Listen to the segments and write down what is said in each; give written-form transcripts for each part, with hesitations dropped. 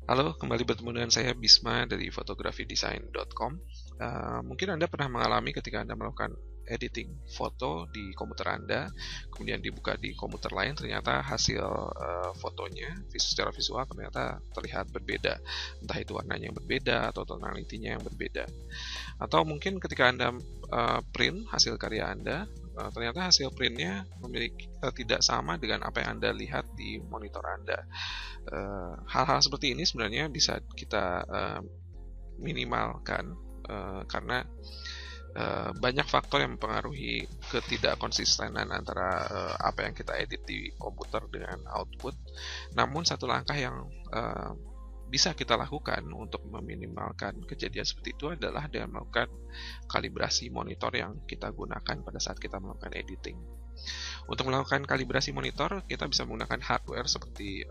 Halo, kembali bertemu dengan saya Bisma dari fotografidesign.com. Mungkin Anda pernah mengalami ketika Anda melakukan editing foto di komputer Anda, kemudian dibuka di komputer lain, ternyata hasil fotonya secara visual ternyata terlihat berbeda. Entah itu warnanya yang berbeda atau tonalitinya yang berbeda. Atau mungkin ketika Anda print hasil karya Anda, ternyata hasil printnya tidak sama dengan apa yang Anda lihat di monitor Anda. Hal-hal seperti ini sebenarnya bisa kita minimalkan karena banyak faktor yang mempengaruhi ketidakkonsistenan antara apa yang kita edit di komputer dengan output. Namun satu langkah yang bisa kita lakukan untuk meminimalkan kejadian seperti itu adalah dengan melakukan kalibrasi monitor yang kita gunakan pada saat kita melakukan editing. Untuk melakukan kalibrasi monitor, kita bisa menggunakan hardware seperti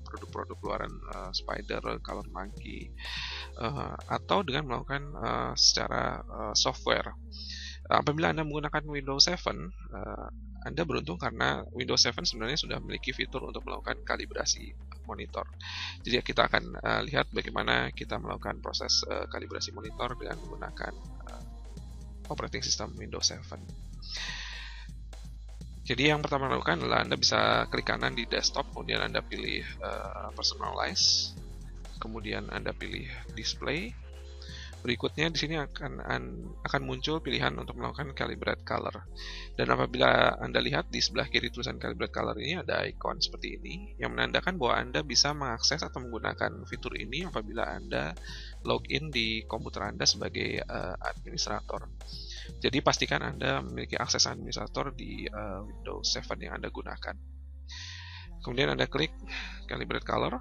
produk-produk luaran Spider, Color Monkey, atau dengan melakukan secara software. Apabila Anda menggunakan Windows 7, Anda beruntung karena Windows 7 sebenarnya sudah memiliki fitur untuk melakukan kalibrasi monitor. Jadi kita akan lihat bagaimana kita melakukan proses kalibrasi monitor dengan menggunakan operating system Windows 7. Jadi yang pertama lakukan adalah Anda bisa klik kanan di desktop, kemudian Anda pilih personalize, kemudian Anda pilih display. Berikutnya di sini akan muncul pilihan untuk melakukan calibrate color. Dan apabila Anda lihat di sebelah kiri tulisan calibrate color ini ada ikon seperti ini yang menandakan bahwa Anda bisa mengakses atau menggunakan fitur ini apabila Anda login di komputer Anda sebagai administrator. Jadi pastikan Anda memiliki akses administrator di Windows 7 yang Anda gunakan. Kemudian Anda klik calibrate color,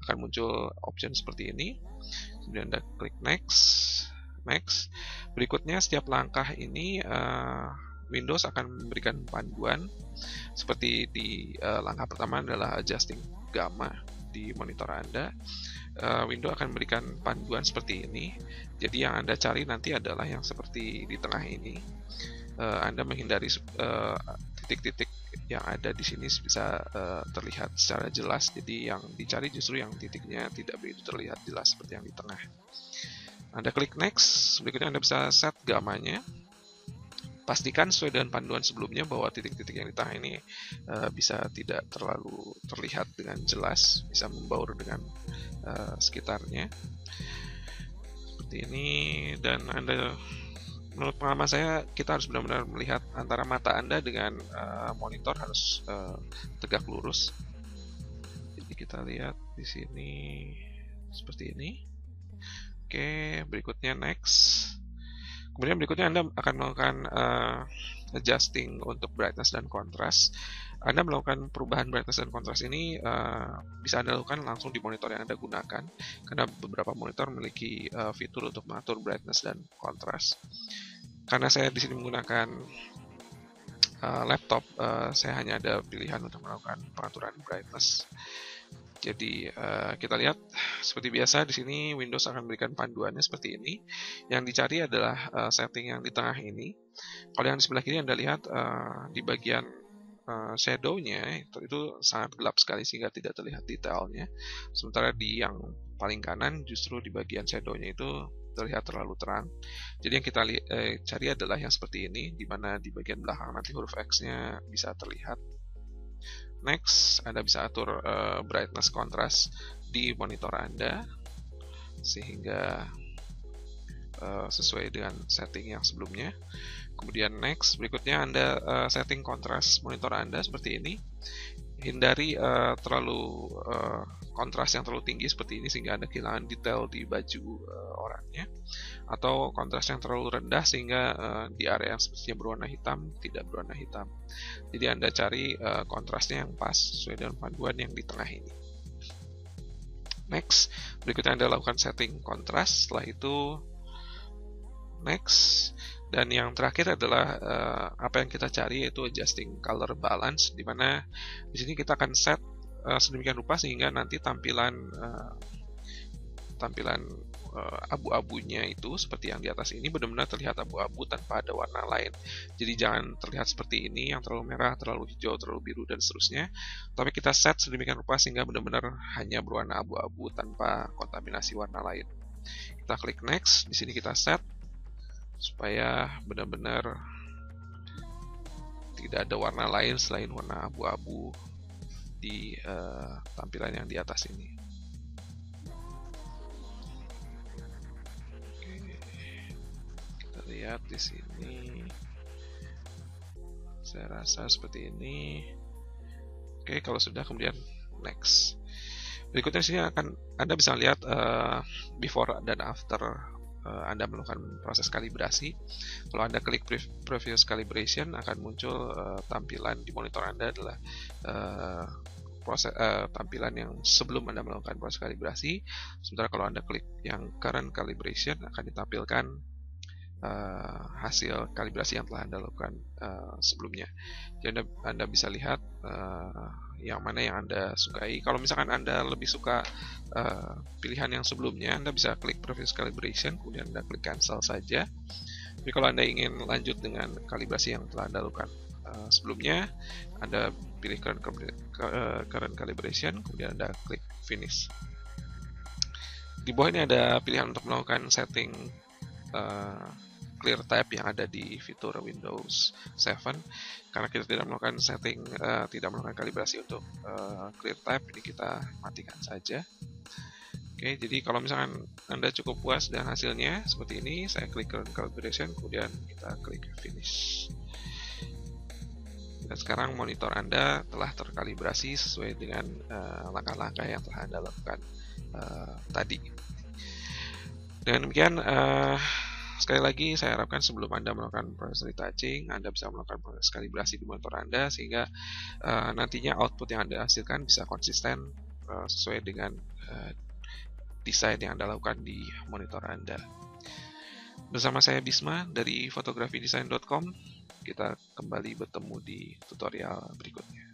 akan muncul option seperti ini. Kemudian Anda klik next. Berikutnya setiap langkah ini Windows akan memberikan panduan seperti di langkah pertama adalah adjusting gamma di monitor Anda. Windows akan memberikan panduan seperti ini. Jadi yang Anda cari nanti adalah yang seperti di tengah ini. Anda menghindari titik-titik yang ada di sini bisa terlihat secara jelas. Jadi yang dicari justru yang titiknya tidak begitu terlihat jelas seperti yang di tengah. Anda klik next. Berikutnya Anda bisa set gamanya. Pastikan sesuai dengan panduan sebelumnya bahwa titik-titik yang di tengah ini bisa tidak terlalu terlihat dengan jelas, bisa membaur dengan sekitarnya seperti ini. Dan Anda, menurut pengalaman saya, kita harus benar-benar melihat antara mata Anda dengan monitor harus tegak lurus. Jadi kita lihat di sini seperti ini. Oke, berikutnya next. Kemudian berikutnya Anda akan melakukan adjusting untuk brightness dan contrast. Anda melakukan perubahan brightness dan contrast ini bisa Anda lakukan langsung di monitor yang Anda gunakan, karena beberapa monitor memiliki fitur untuk mengatur brightness dan contrast. Karena saya di sini menggunakan laptop, saya hanya ada pilihan untuk melakukan pengaturan brightness. Jadi kita lihat seperti biasa di sini Windows akan memberikan panduannya seperti ini. Yang dicari adalah setting yang di tengah ini. Kalau yang di sebelah kiri Anda lihat di bagian shadow-nya itu sangat gelap sekali sehingga tidak terlihat detailnya. Sementara di yang paling kanan justru di bagian shadow-nya itu terlihat terlalu terang. Jadi yang kita cari adalah yang seperti ini, di mana di bagian belakang nanti huruf X-nya bisa terlihat. Next, Anda bisa atur brightness contrast di monitor Anda sehingga sesuai dengan setting yang sebelumnya. Kemudian next, berikutnya Anda setting kontras monitor Anda seperti ini. Hindari terlalu kontras yang terlalu tinggi seperti ini sehingga Anda kehilangan detail di baju orangnya, atau kontras yang terlalu rendah sehingga di area yang sepertinya berwarna hitam tidak berwarna hitam. Jadi Anda cari kontrasnya yang pas sesuai dengan panduan yang di tengah ini. Next, berikutnya Anda lakukan setting kontras. Setelah itu next, dan yang terakhir adalah apa yang kita cari yaitu adjusting color balance, di mana di sini kita akan set sedemikian rupa sehingga nanti tampilan tampilan abu-abunya itu seperti yang di atas ini benar-benar terlihat abu-abu tanpa ada warna lain. Jadi jangan terlihat seperti ini yang terlalu merah, terlalu hijau, terlalu biru dan seterusnya. Tapi kita set sedemikian rupa sehingga benar-benar hanya berwarna abu-abu tanpa kontaminasi warna lain. Kita klik next, di sini kita set supaya benar-benar tidak ada warna lain selain warna abu-abu di tampilan yang di atas ini. Oke, kita lihat di sini, saya rasa seperti ini. Oke, kalau sudah kemudian next. Berikutnya di sini Anda bisa lihat before dan after Anda melakukan proses kalibrasi. Kalau Anda klik previous calibration, akan muncul tampilan di monitor Anda adalah tampilan yang sebelum Anda melakukan proses kalibrasi. Sementara kalau Anda klik yang current calibration, akan ditampilkan hasil kalibrasi yang telah Anda lakukan sebelumnya. Jadi Anda bisa lihat yang mana yang Anda sukai. Kalau misalkan Anda lebih suka pilihan yang sebelumnya, Anda bisa klik previous calibration, kemudian Anda klik cancel saja. Tapi kalau Anda ingin lanjut dengan kalibrasi yang telah Anda lakukan sebelumnya, Anda pilih current calibration, kemudian Anda klik finish. Di bawah ini ada pilihan untuk melakukan setting clear type yang ada di fitur Windows 7. Karena kita tidak melakukan setting, tidak melakukan kalibrasi untuk clear type, ini kita matikan saja. Oke, jadi kalau misalkan Anda cukup puas dengan hasilnya seperti ini, saya klik current calibration, kemudian kita klik finish. Dan sekarang monitor Anda telah terkalibrasi sesuai dengan langkah-langkah yang telah Anda lakukan tadi. Dengan demikian, sekali lagi saya harapkan sebelum Anda melakukan proses retouching, Anda bisa melakukan proses kalibrasi di monitor Anda sehingga nantinya output yang Anda hasilkan bisa konsisten sesuai dengan desain yang Anda lakukan di monitor Anda. Bersama saya Bisma dari fotografidesign.com, kita kembali bertemu di tutorial berikutnya.